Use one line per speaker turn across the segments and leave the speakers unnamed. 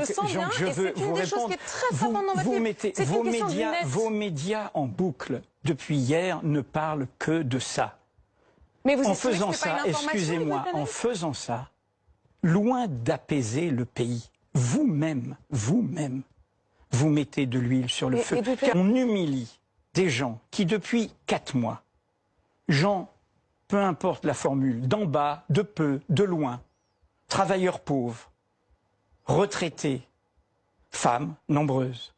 Je sens bien, et c'est une des choses qui est très frappante dans votre livre. C'est une question de lunettes.
Vos médias en boucle, depuis hier, ne parlent que de ça.
Mais vous
en
estimez
faisant
que c'est pas
ça,
une information,
excusez-moi, en faisant ça, loin d'apaiser le pays, vous-même, vous mettez de l'huile sur le feu. Car on humilie des gens qui, depuis 4 mois, gens, peu importe la formule, d'en bas, de peu, de loin, travailleurs pauvres, retraités, femmes nombreuses,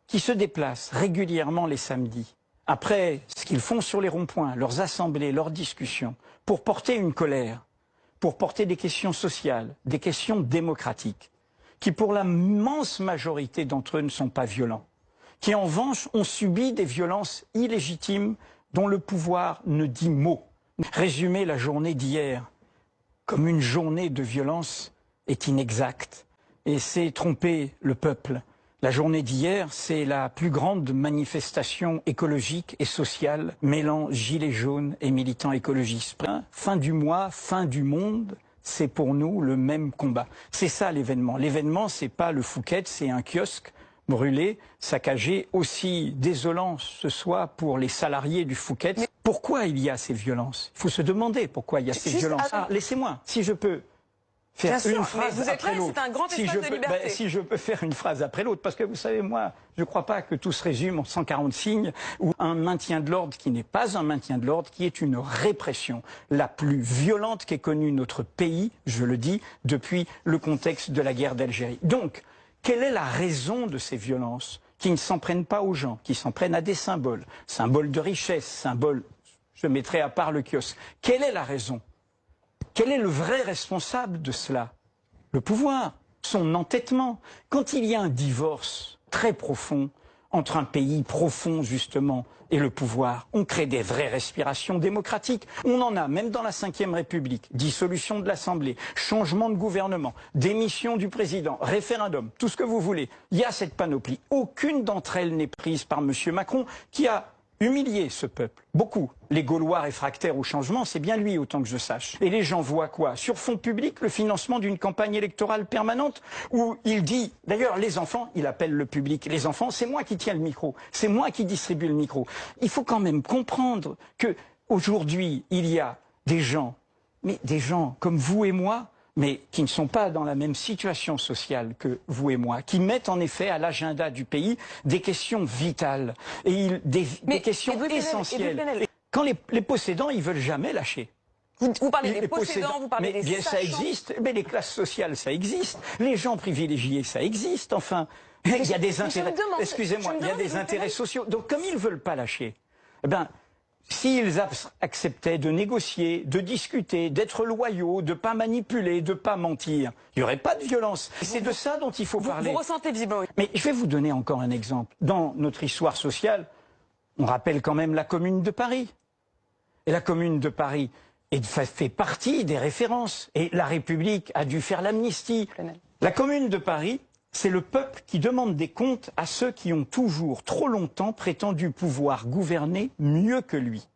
qui se déplacent régulièrement les samedis, après ce qu'ils font sur les ronds-points, leurs assemblées, leurs discussions, pour porter une colère, pour porter des questions sociales, des questions démocratiques, qui pour l'immense majorité d'entre eux ne sont pas violents, qui en revanche ont subi des violences illégitimes dont le pouvoir ne dit mot. Résumer la journée d'hier comme une journée de violence est inexact et c'est tromper le peuple. La journée d'hier, c'est la plus grande manifestation écologique et sociale mêlant gilets jaunes et militants écologistes. Fin du mois, fin du monde, c'est pour nous le même combat. C'est ça l'événement. L'événement, c'est pas le Fouquet, c'est un kiosque brûlé, saccagé, aussi désolant ce soit pour les salariés du Fouquet. Pourquoi il y a ces violences? Il faut se demander pourquoi il y a ces violences. Laissez-moi, si je peux faire une phrase après l'autre.
C'est un grand espace de liberté.
Si je peux faire une phrase après l'autre, parce que vous savez, moi, je ne crois pas que tout se résume en 140 signes ou un maintien de l'ordre qui n'est pas un maintien de l'ordre, qui est une répression la plus violente qu'ait connue notre pays, je le dis, depuis le contexte de la guerre d'Algérie. Donc, quelle est la raison de ces violences qui ne s'en prennent pas aux gens, qui s'en prennent à des symboles, symboles de richesse, symboles, je mettrai à part le kiosque. Quelle est la raison? Quel est le vrai responsable de cela? Le pouvoir, son entêtement. Quand il y a un divorce très profond entre un pays profond, justement, et le pouvoir, on crée des vraies respirations démocratiques. On en a, même dans la Ve République, dissolution de l'Assemblée, changement de gouvernement, démission du président, référendum, tout ce que vous voulez. Il y a cette panoplie. Aucune d'entre elles n'est prise par M. Macron, qui a humilié ce peuple. Beaucoup. Les Gaulois réfractaires au changement, c'est bien lui, autant que je sache. Et les gens voient quoi? Sur fond public, le financement d'une campagne électorale permanente, où il dit, d'ailleurs, les enfants, il appelle le public, les enfants, c'est moi qui tiens le micro, c'est moi qui distribue le micro. Il faut quand même comprendre que aujourd'hui, il y a des gens, mais des gens comme vous et moi, mais qui ne sont pas dans la même situation sociale que vous et moi, qui mettent en effet à l'agenda du pays des questions vitales, et des questions essentielles. Quand les possédants, ils veulent jamais lâcher.
Vous parlez des possédants, vous parlez des
bien, ça existe, mais les classes sociales, ça existe, les gens privilégiés, ça existe, enfin. Il y a des intérêts, excusez-moi, il y a des intérêts sociaux. Donc comme ils ne veulent pas lâcher, eh ben, s'ils acceptaient de négocier, de discuter, d'être loyaux, de ne pas manipuler, de ne pas mentir, il n'y aurait pas de violence. C'est de ça dont il faut parler.
Vous ressentez visiblement.
Mais je vais vous donner encore un exemple. Dans notre histoire sociale, on rappelle quand même la Commune de Paris. Et la Commune de Paris fait partie des références. Et la République a dû faire l'amnistie. La Commune de Paris, c'est le peuple qui demande des comptes à ceux qui ont toujours, trop longtemps, prétendu pouvoir gouverner mieux que lui.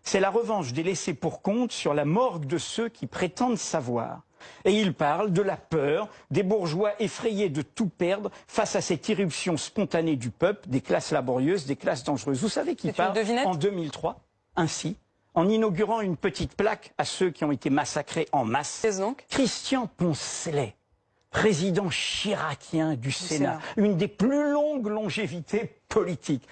C'est la revanche des laissés pour compte sur la morgue de ceux qui prétendent savoir. Et il parle de la peur des bourgeois effrayés de tout perdre face à cette irruption spontanée du peuple, des classes laborieuses, des classes dangereuses. Vous savez qui parle en 2003, ainsi, en inaugurant une petite plaque à ceux qui ont été massacrés en masse. Christian Poncelet, président chiracien du Sénat, une des plus longues longévités politiques.